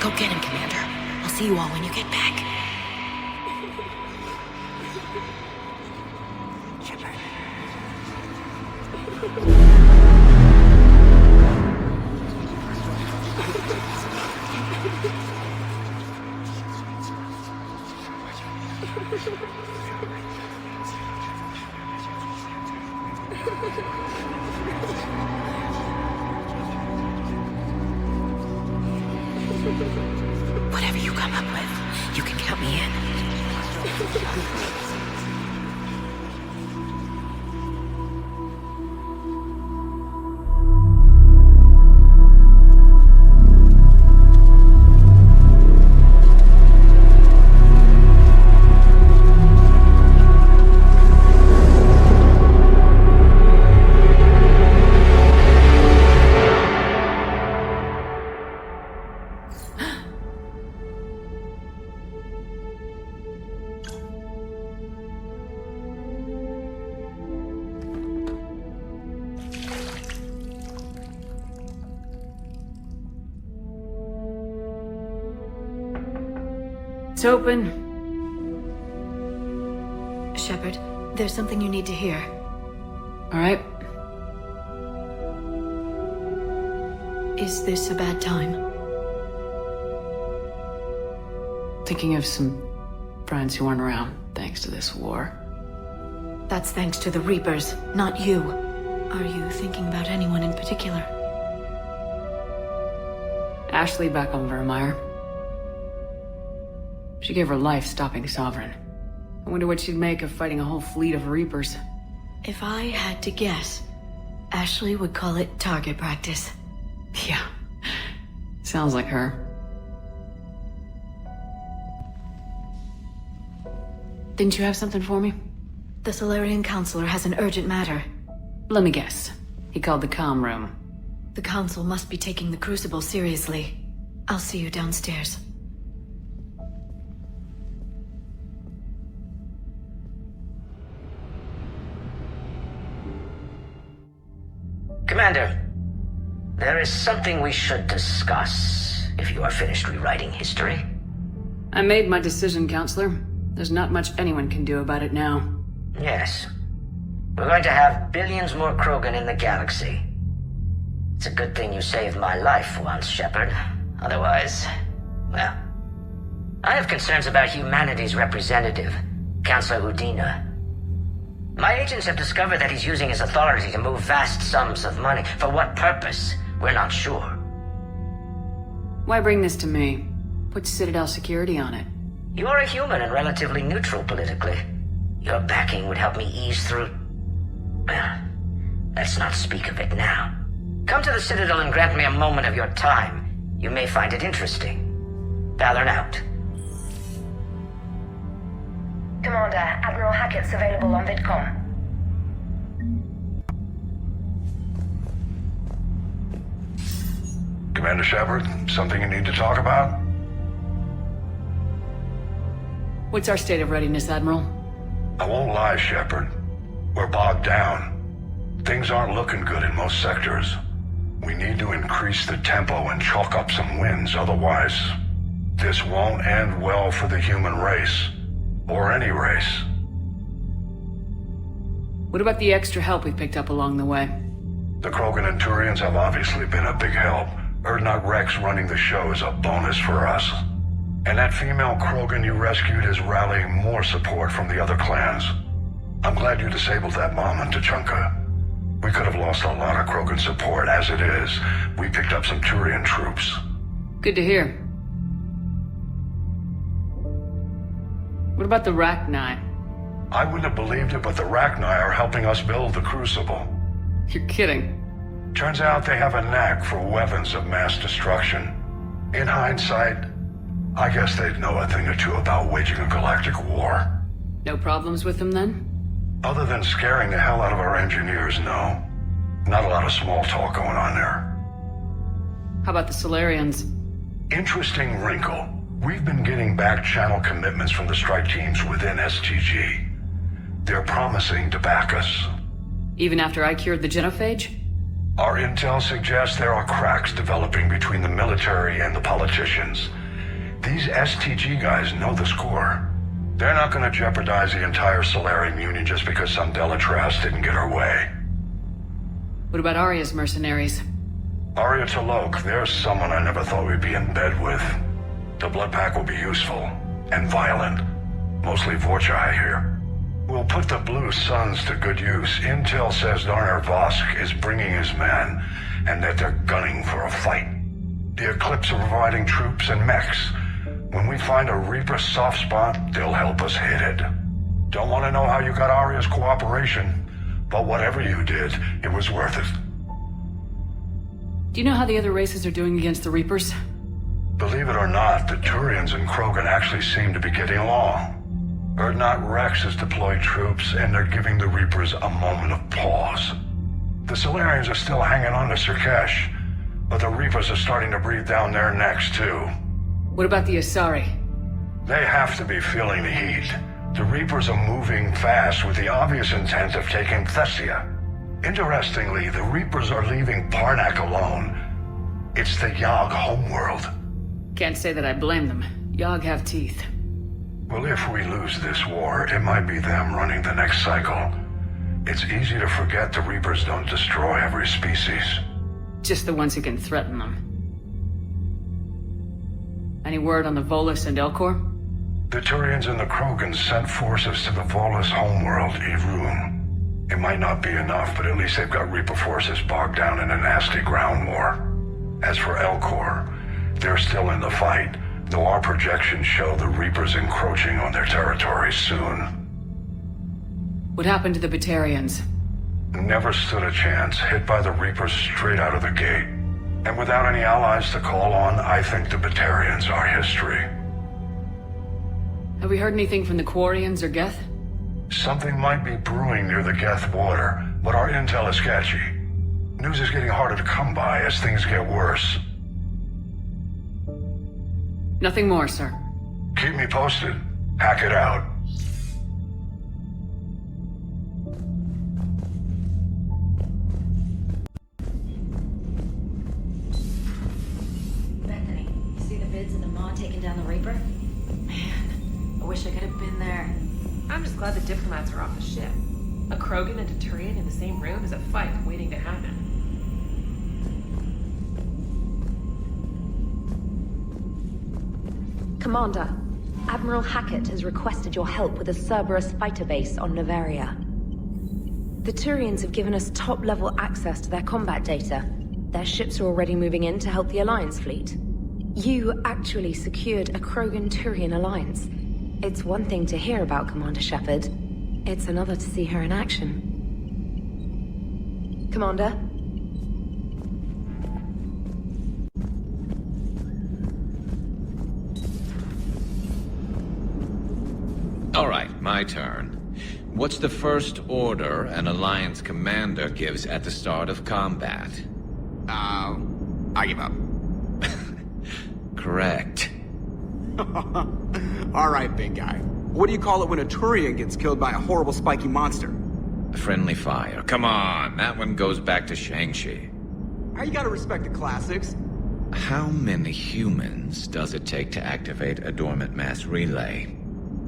Go get him, Commander. I'll see you all when you get back. Whatever you come up with, you can count me in. It's open. Shepard, there's something you need to hear. All right. Is this a bad time? Thinking of some friends who aren't around thanks to this war. That's thanks to the Reapers, not you. Are you thinking about anyone in particular? Ashley back on Vermeer. She gave her life stopping Sovereign. I wonder what she'd make of fighting a whole fleet of Reapers. If I had to guess, Ashley would call it target practice. Yeah, sounds like her. Didn't you have something for me? The Solarian Counselor has an urgent matter. Let me guess. He called the comm room. The Council must be taking the Crucible seriously. I'll see you downstairs. Commander, there is something we should discuss, if you are finished rewriting history. I made my decision, Counselor. There's not much anyone can do about it now. Yes. We're going to have billions more Krogan in the galaxy. It's a good thing you saved my life once, Shepard. Otherwise, well... I have concerns about humanity's representative, Councillor Udina. My agents have discovered that he's using his authority to move vast sums of money. For what purpose? We're not sure. Why bring this to me? Put Citadel security on it. You're a human and relatively neutral politically. Your backing would help me ease through... Well, let's not speak of it now. Come to the Citadel and grant me a moment of your time. You may find it interesting. Valorn out. Commander, Admiral Hackett's available on VidCom. Commander Shepard, something you need to talk about? What's our state of readiness, Admiral? I won't lie, Shepard. We're bogged down. Things aren't looking good in most sectors. We need to increase the tempo and chalk up some wins, otherwise... this won't end well for the human race. Or any race. What about the extra help we picked up along the way? The Krogan and Turians have obviously been a big help. Urdnot Rex running the show is a bonus for us. And that female Krogan you rescued is rallying more support from the other clans. I'm glad you disabled that bomb on Tuchanka. We could have lost a lot of Krogan support. As it is, we picked up some Turian troops. Good to hear. What about the Rachni? I wouldn't have believed it, but the Rachni are helping us build the Crucible. You're kidding. Turns out they have a knack for weapons of mass destruction. In hindsight, I guess they'd know a thing or two about waging a galactic war. No problems with them then? Other than scaring the hell out of our engineers, no. Not a lot of small talk going on there. How about the Solarians? Interesting wrinkle. We've been getting back-channel commitments from the strike teams within STG. They're promising to back us. Even after I cured the genophage? Our intel suggests there are cracks developing between the military and the politicians. These STG guys know the score. They're not going to jeopardize the entire Solarian Union just because some Delatras didn't get her way. What about Arya's mercenaries? Arya T'Loak, there's someone I never thought we'd be in bed with. The Blood Pack will be useful, and violent. Mostly Vorcha, I hear. We'll put the Blue Suns to good use. Intel says Darner Vosk is bringing his men, and that they're gunning for a fight. The Eclipse are providing troops and mechs. When we find a Reaper soft spot, they'll help us hit it. Don't want to know how you got Arya's cooperation, but whatever you did, it was worth it. Do you know how the other races are doing against the Reapers? Believe it or not, the Turians and Krogan actually seem to be getting along. Urdnot Rex has deployed troops, and they're giving the Reapers a moment of pause. The Solarians are still hanging on to Surkesh, but the Reapers are starting to breathe down their necks, too. What about the Asari? They have to be feeling the heat. The Reapers are moving fast with the obvious intent of taking Thessia. Interestingly, the Reapers are leaving Parnak alone. It's the Yogg homeworld. Can't say that I blame them. Yogg have teeth. Well, if we lose this war, it might be them running the next cycle. It's easy to forget the Reapers don't destroy every species. Just the ones who can threaten them. Any word on the Volus and Elcor? The Turians and the Krogans sent forces to the Volus homeworld, Irun. It might not be enough, but at least they've got Reaper forces bogged down in a nasty ground war. As for Elcor, they're still in the fight, though our projections show the Reapers encroaching on their territory soon. What happened to the Batarians? Never stood a chance, hit by the Reapers straight out of the gate. And without any allies to call on, I think the Batarians are history. Have we heard anything from the Quarians or Geth? Something might be brewing near the Geth border, but our intel is sketchy. News is getting harder to come by as things get worse. Nothing more, sir. Keep me posted. Hack it out. Bethany, you see the vids of the Maw taking down the Reaper? Man, I wish I could have been there. I'm just glad the diplomats are off the ship. A Krogan and a Turian in the same room is a fight waiting to happen. Commander, Admiral Hackett has requested your help with a Cerberus fighter base on Novaria. The Turians have given us top-level access to their combat data. Their ships are already moving in to help the Alliance fleet. You actually secured a Krogan-Turian alliance. It's one thing to hear about Commander Shepard. It's another to see her in action. Commander? All right, my turn. What's the first order an Alliance commander gives at the start of combat? I give up. Correct. All right, big guy. What do you call it when a Turian gets killed by a horrible spiky monster? Friendly fire. Come on, that one goes back to Shang-Chi. You gotta respect the classics. How many humans does it take to activate a dormant mass relay?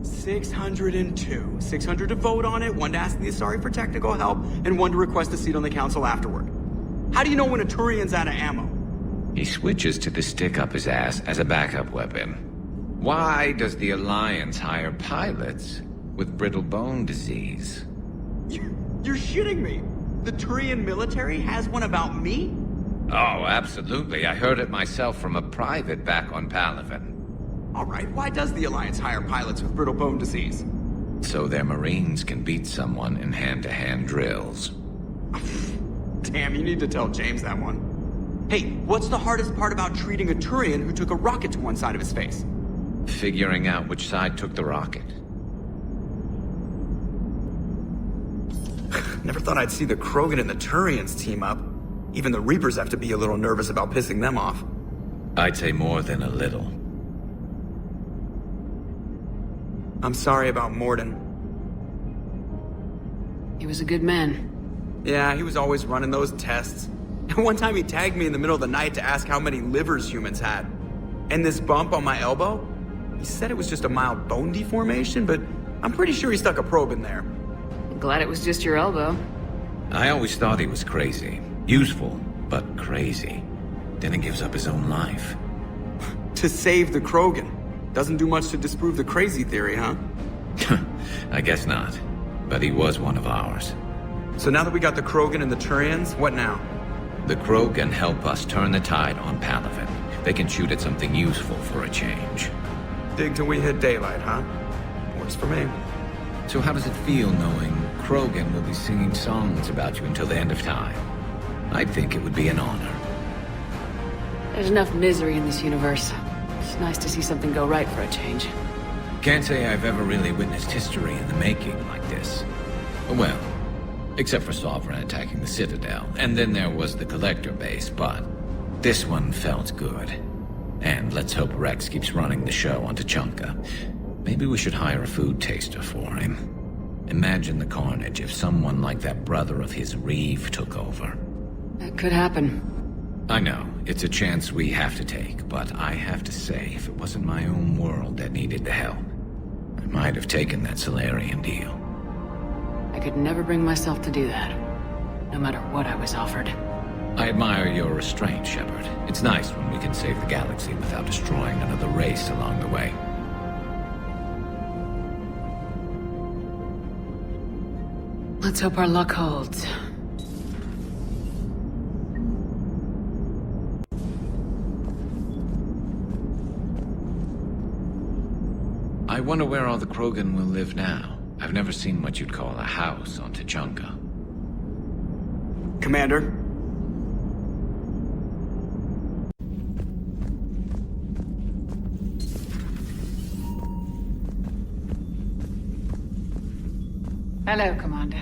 602. 600 to vote on it, 1 to ask the Asari for technical help, and 1 to request a seat on the council afterward. How do you know when a Turian's out of ammo? He switches to the stick up his ass as a backup weapon. Why does the Alliance hire pilots with brittle bone disease? You're shitting me. The Turian military has one about me? Oh, absolutely. I heard it myself from a private back on Palaven. All right, why does the Alliance hire pilots with brittle bone disease? So their Marines can beat someone in hand-to-hand drills. Damn, you need to tell James that one. Hey, what's the hardest part about treating a Turian who took a rocket to one side of his face? Figuring out which side took the rocket. Never thought I'd see the Krogan and the Turians team up. Even the Reapers have to be a little nervous about pissing them off. I'd say more than a little. I'm sorry about Morden. He was a good man. Yeah, he was always running those tests. And one time he tagged me in the middle of the night to ask how many livers humans had. And this bump on my elbow? He said it was just a mild bone deformation, but I'm pretty sure he stuck a probe in there. Glad it was just your elbow. I always thought he was crazy. Useful, but crazy. Then he gives up his own life. To save the Krogan. Doesn't do much to disprove the crazy theory, huh? I guess not. But he was one of ours. So now that we got the Krogan and the Turians, what now? The Krogan help us turn the tide on Palaven. They can shoot at something useful for a change. Dig till we hit daylight, huh? Works for me. So how does it feel knowing Krogan will be singing songs about you until the end of time? I think it would be an honor. There's enough misery in this universe. It's nice to see something go right for a change. Can't say I've ever really witnessed history in the making like this. Well, except for Sovereign attacking the Citadel, and then there was the Collector base, but this one felt good. And let's hope Rex keeps running the show on Tuchanka. Maybe we should hire a food taster for him. Imagine the carnage if someone like that brother of his, Reeve, took over. That could happen. I know, it's a chance we have to take, but I have to say, if it wasn't my own world that needed the help, I might have taken that Solarian deal. I could never bring myself to do that, no matter what I was offered. I admire your restraint, Shepard. It's nice when we can save the galaxy without destroying another race along the way. Let's hope our luck holds. I wonder where all the Krogan will live now. I've never seen what you'd call a house on Tuchanka. Commander? Hello, Commander.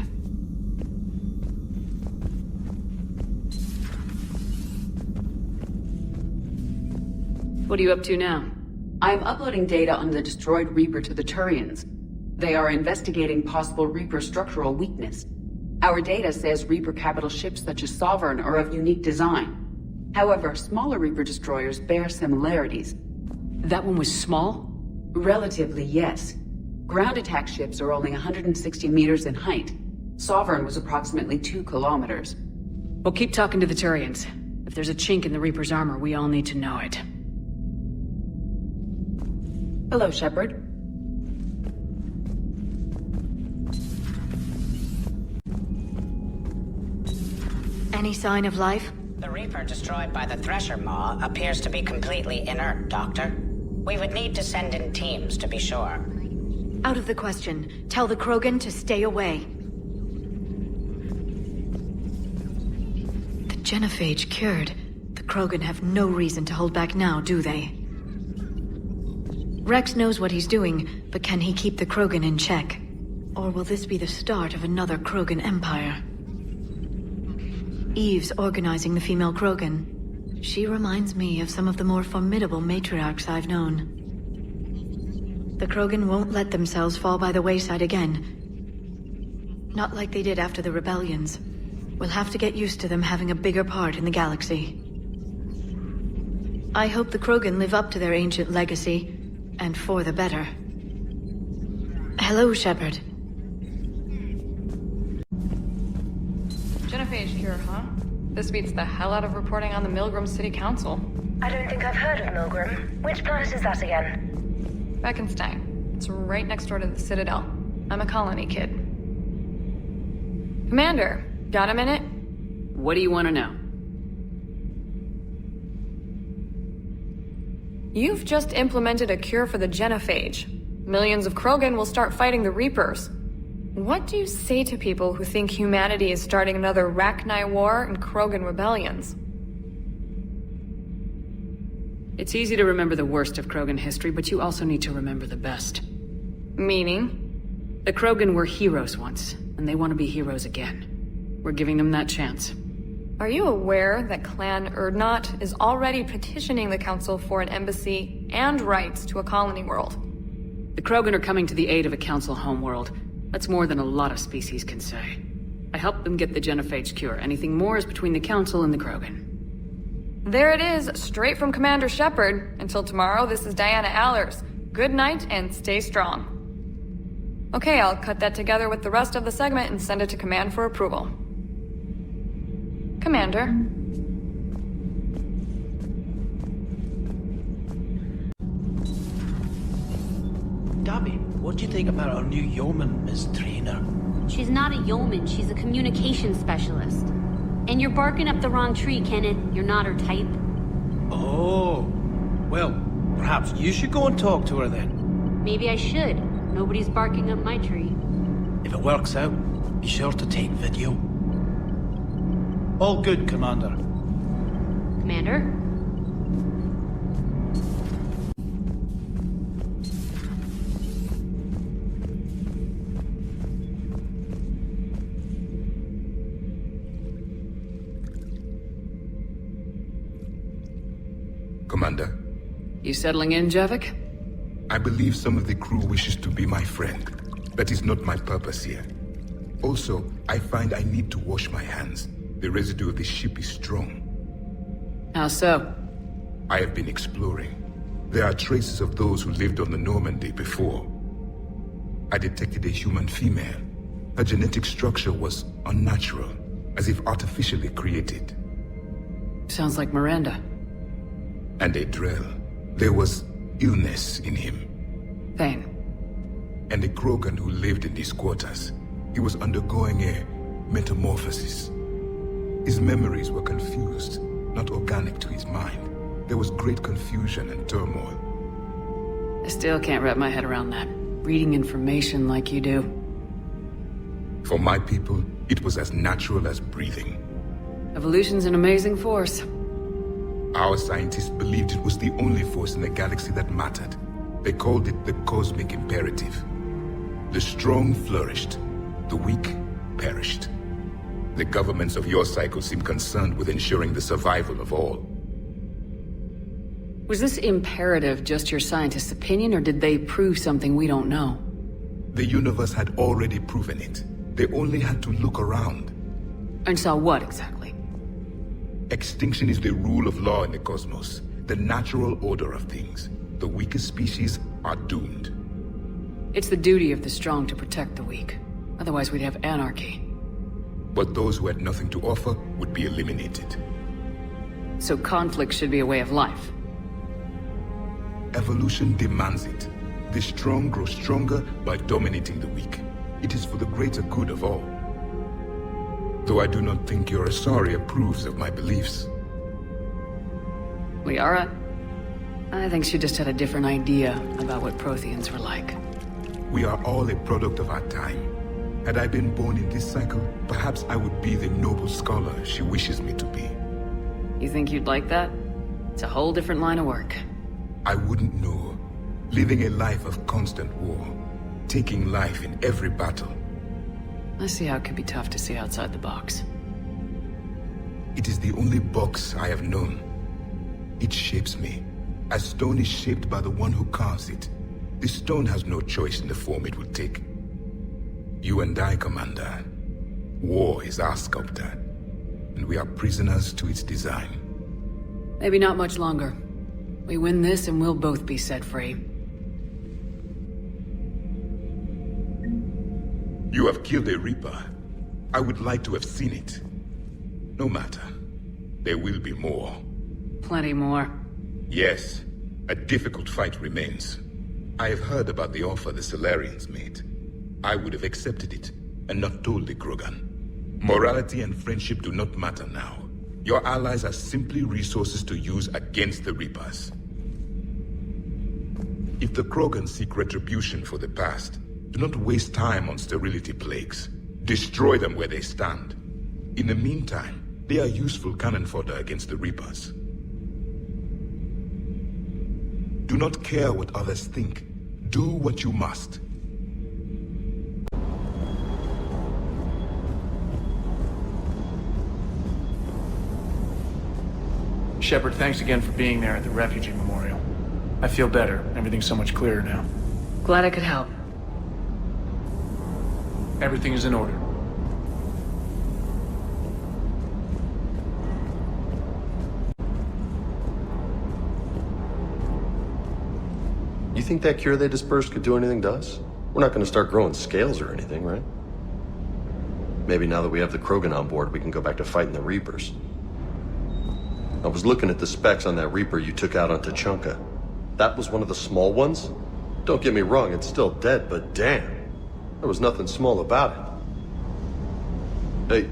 What are you up to now? I'm uploading data on the destroyed Reaper to the Turians. They are investigating possible Reaper structural weakness. Our data says Reaper capital ships such as Sovereign are of unique design. However, smaller Reaper destroyers bear similarities. That one was small? Relatively, yes. Ground attack ships are only 160 meters in height. Sovereign was approximately 2 kilometers. Well, keep talking to the Turians. If there's a chink in the Reaper's armor, we all need to know it. Hello, Shepard. Any sign of life? The Reaper destroyed by the Thresher Maw appears to be completely inert, Doctor. We would need to send in teams to be sure. Out of the question. Tell the Krogan to stay away. The genophage cured. The Krogan have no reason to hold back now, do they? Rex knows what he's doing, but can he keep the Krogan in check? Or will this be the start of another Krogan empire? Eve's organizing the female Krogan. She reminds me of some of the more formidable matriarchs I've known. The Krogan won't let themselves fall by the wayside again. Not like they did after the rebellions. We'll have to get used to them having a bigger part in the galaxy. I hope the Krogan live up to their ancient legacy, and for the better. Hello, Shepard. Genophage cure, huh? This beats the hell out of reporting on the Milgram City Council. I don't think I've heard of Milgram. Which planet is that again? Beckenstein. It's right next door to the Citadel. I'm a colony kid. Commander, got a minute? What do you want to know? You've just implemented a cure for the genophage. Millions of Krogan will start fighting the Reapers. What do you say to people who think humanity is starting another Rachni War and Krogan rebellions? It's easy to remember the worst of Krogan history, but you also need to remember the best. Meaning? The Krogan were heroes once, and they want to be heroes again. We're giving them that chance. Are you aware that Clan Urdnot is already petitioning the Council for an embassy and rights to a colony world? The Krogan are coming to the aid of a Council homeworld. That's more than a lot of species can say. I helped them get the genophage cure. Anything more is between the Council and the Krogan. There it is, straight from Commander Shepard. Until tomorrow, this is Diana Allers. Good night and stay strong. Okay, I'll cut that together with the rest of the segment and send it to Command for approval. Commander. Gabby, what do you think about our new yeoman, Miss Trainer? She's not a yeoman, she's a communications specialist. And you're barking up the wrong tree, Kenneth. You're not her type. Oh. Well, perhaps you should go and talk to her then. Maybe I should. Nobody's barking up my tree. If it works out, be sure to take video. All good, Commander. Commander? Commander. You settling in, Javik? I believe some of the crew wishes to be my friend. That is not my purpose here. Also, I find I need to wash my hands. The residue of the ship is strong. How so? I have been exploring. There are traces of those who lived on the Normandy before. I detected a human female. Her genetic structure was unnatural, as if artificially created. Sounds like Miranda. And a Drell. There was illness in him. Pain. And a Krogan who lived in these quarters. He was undergoing a metamorphosis. His memories were confused, not organic to his mind. There was great confusion and turmoil. I still can't wrap my head around that. Reading information like you do. For my people, it was as natural as breathing. Evolution's an amazing force. Our scientists believed it was the only force in the galaxy that mattered. They called it the cosmic imperative. The strong flourished, the weak perished. The governments of your cycle seem concerned with ensuring the survival of all. Was this imperative just your scientists' opinion, or did they prove something we don't know? The universe had already proven it. They only had to look around. And saw what exactly? Extinction is the rule of law in the cosmos, the natural order of things. The weakest species are doomed. It's the duty of the strong to protect the weak. Otherwise we'd have anarchy. But those who had nothing to offer would be eliminated. So conflict should be a way of life. Evolution demands it. The strong grow stronger by dominating the weak. It is for the greater good of all. Though I do not think your Asari approves of my beliefs. Liara? I think she just had a different idea about what Protheans were like. We are all a product of our time. Had I been born in this cycle, perhaps I would be the noble scholar she wishes me to be. You think you'd like that? It's a whole different line of work. I wouldn't know. Living a life of constant war. Taking life in every battle. I see how it can be tough to see outside the box. It is the only box I have known. It shapes me, as stone is shaped by the one who carves it. The stone has no choice in the form it will take. You and I, Commander. War is our sculptor, and we are prisoners to its design. Maybe not much longer. We win this and we'll both be set free. You have killed a Reaper. I would like to have seen it. No matter. There will be more. Plenty more. Yes. A difficult fight remains. I have heard about the offer the Solarians made. I would have accepted it, and not told the Krogan. Morality and friendship do not matter now. Your allies are simply resources to use against the Reapers. If the Krogan seek retribution for the past, do not waste time on sterility plagues. Destroy them where they stand. In the meantime, they are useful cannon fodder against the Reapers. Do not care what others think. Do what you must. Shepard, thanks again for being there at the refugee memorial. I feel better. Everything's so much clearer now. Glad I could help. Everything is in order. You think that cure they dispersed could do anything to us? We're not gonna start growing scales or anything, right? Maybe now that we have the Krogan on board, we can go back to fighting the Reapers. I was looking at the specs on that Reaper you took out on Tachanka. That was one of the small ones? Don't get me wrong, it's still dead, but damn. There was nothing small about it. Hey.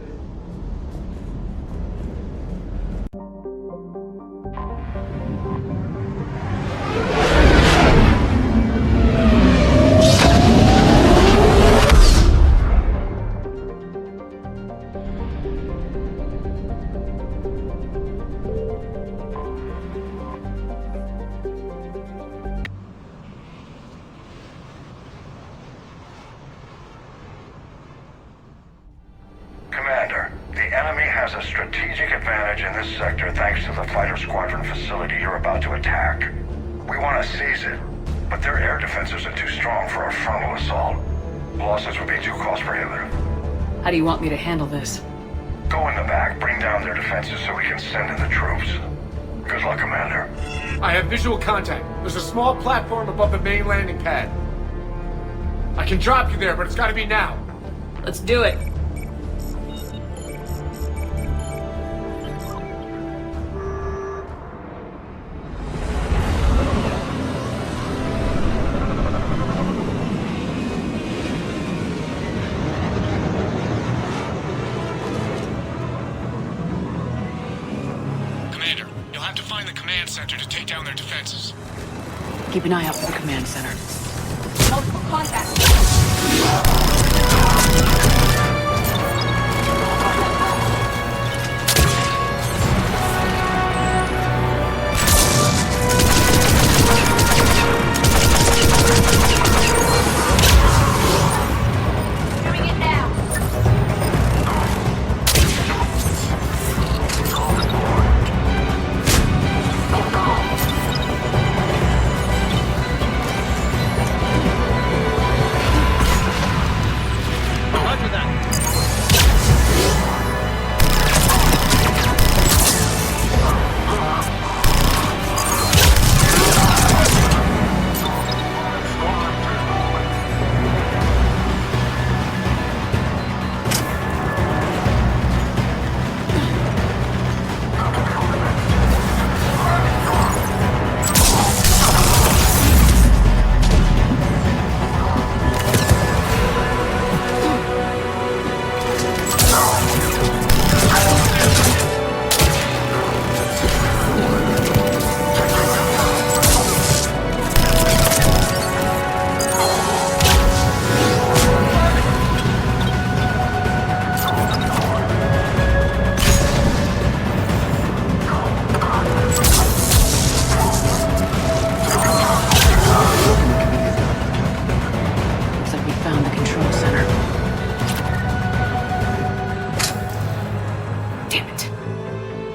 Commander, the enemy has a strategic advantage in this sector thanks to the fighter squadron facility you're about to attack. We want to seize it, but their air defenses are too strong for a frontal assault. Losses would be too cost prohibitive. How do you want me to handle this? Go in the back, bring down their defenses so we can send in the troops. Good luck, Commander. I have visual contact. There's a small platform above the main landing pad. I can drop you there, but it's gotta be now. Let's do it. Center to take down their defenses. Keep an eye out for the command center. Multiple contacts.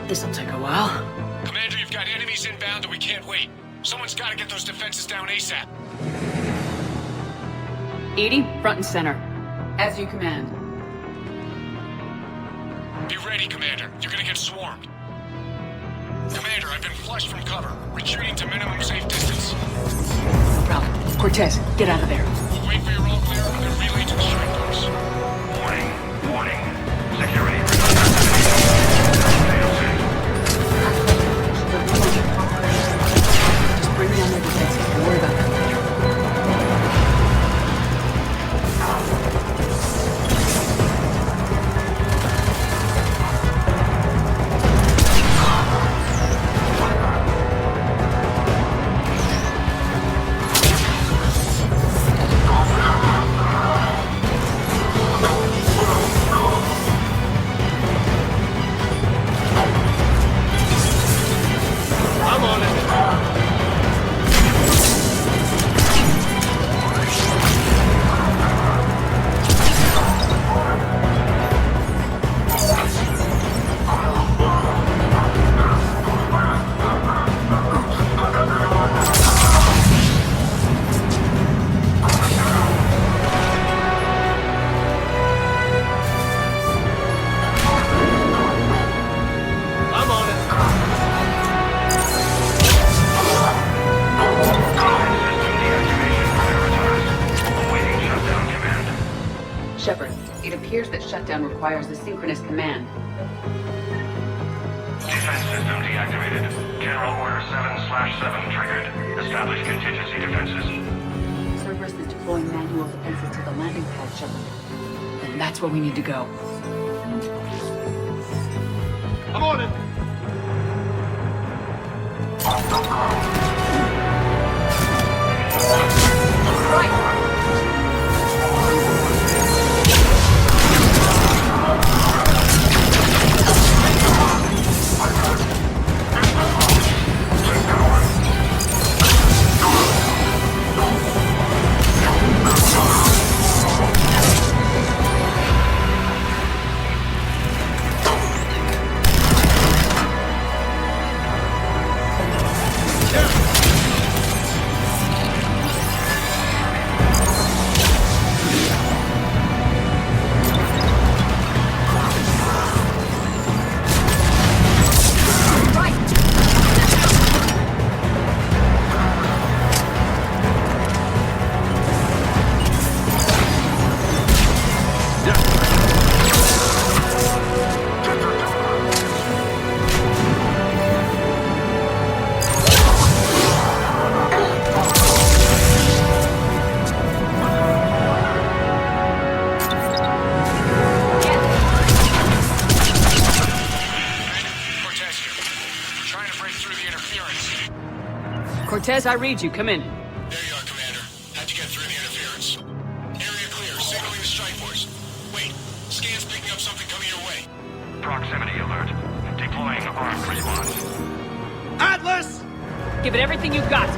This'll take a while. Commander, you've got enemies inbound and we can't wait. Someone's got to get those defenses down ASAP. Edie, front and center. As you command. Be ready, Commander. You're gonna get swarmed. Commander, I've been flushed from cover. Retreating to minimum safe distance. No problem. Cortez, get out of there. We'll wait for your all clear and relay to the strike force. Warning. Security. Just bring down their defenses. Don't worry about that. appears that shutdown requires a synchronous command. Defense system deactivated. General Order 7/7 triggered. Establish contingency defenses. Cerberus is deploying manual defenses to the landing pad, Shepard. Then that's where we need to go. I'm on it! Cortez, I read you. Come in. There you are, Commander. How'd you get through the interference? Area clear. Signaling the strike force. Wait. Scan's picking up something coming your way. Proximity alert. Deploying armed response. Atlas! Give it everything you've got.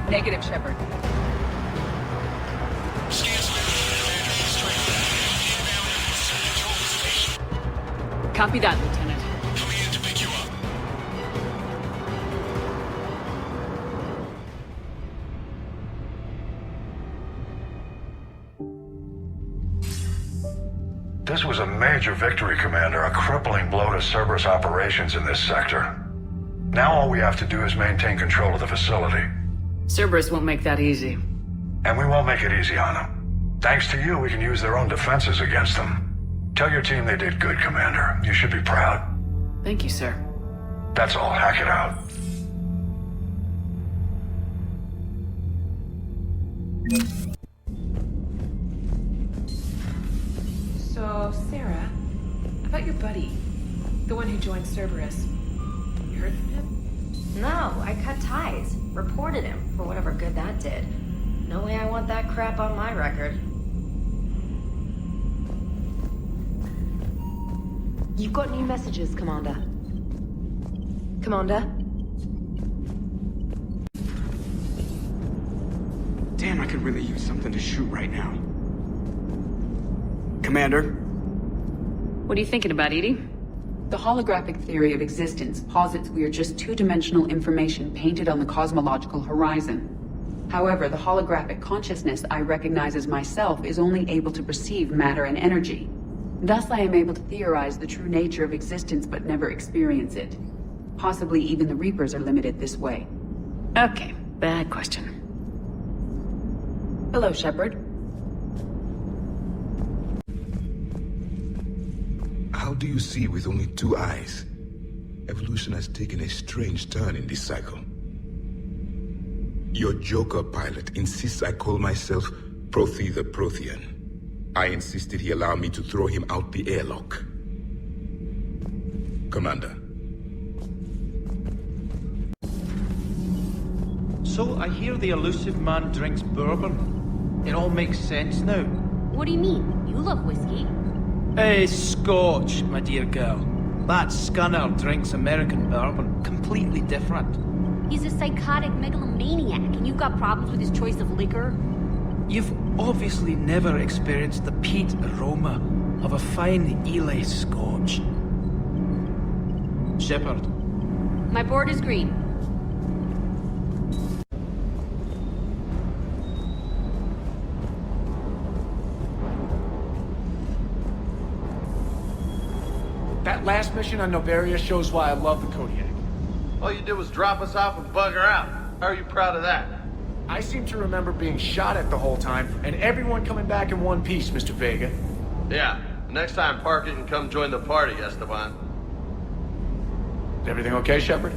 Negative, Shepard. Copy that, Lieutenant. Coming in to pick you up. This was a major victory, Commander. A crippling blow to Cerberus operations in this sector. Now all we have to do is maintain control of the facility. Cerberus won't make that easy. And we won't make it easy on them. Thanks to you, we can use their own defenses against them. Tell your team they did good, Commander. You should be proud. Thank you, sir. That's all. Hack it out. So, Sarah, about your buddy, the one who joined Cerberus. You heard from him? No, I cut ties. Reported him, for whatever good that did. No way I want that crap on my record. You've got new messages, Commander. Commander? Damn, I could really use something to shoot right now. Commander? What are you thinking about, Edie? The holographic theory of existence posits we are just two-dimensional information painted on the cosmological horizon. However, the holographic consciousness I recognize as myself is only able to perceive matter and energy. Thus, I am able to theorize the true nature of existence but never experience it. Possibly even the Reapers are limited this way. Okay, bad question. Hello, Shepard. How do you see with only two eyes? Evolution has taken a strange turn in this cycle. Your Joker pilot insists I call myself Prothi the Prothean. I insisted he allow me to throw him out the airlock. Commander. So I hear the elusive man drinks bourbon. It all makes sense now. What do you mean? You love whiskey. Hey, Scotch, my dear girl. That scunner drinks American bourbon. Completely different. He's a psychotic megalomaniac, and you've got problems with his choice of liquor? You've obviously never experienced the peat aroma of a fine Ely Scotch. Shepard. My board is green. That last mission on Novaria shows why I love the Kodiak. All you did was drop us off and bugger out. How are you proud of that? I seem to remember being shot at the whole time, and everyone coming back in one piece, Mr. Vega. Yeah, next time park it and come join the party, Esteban. Is everything okay, Shepard?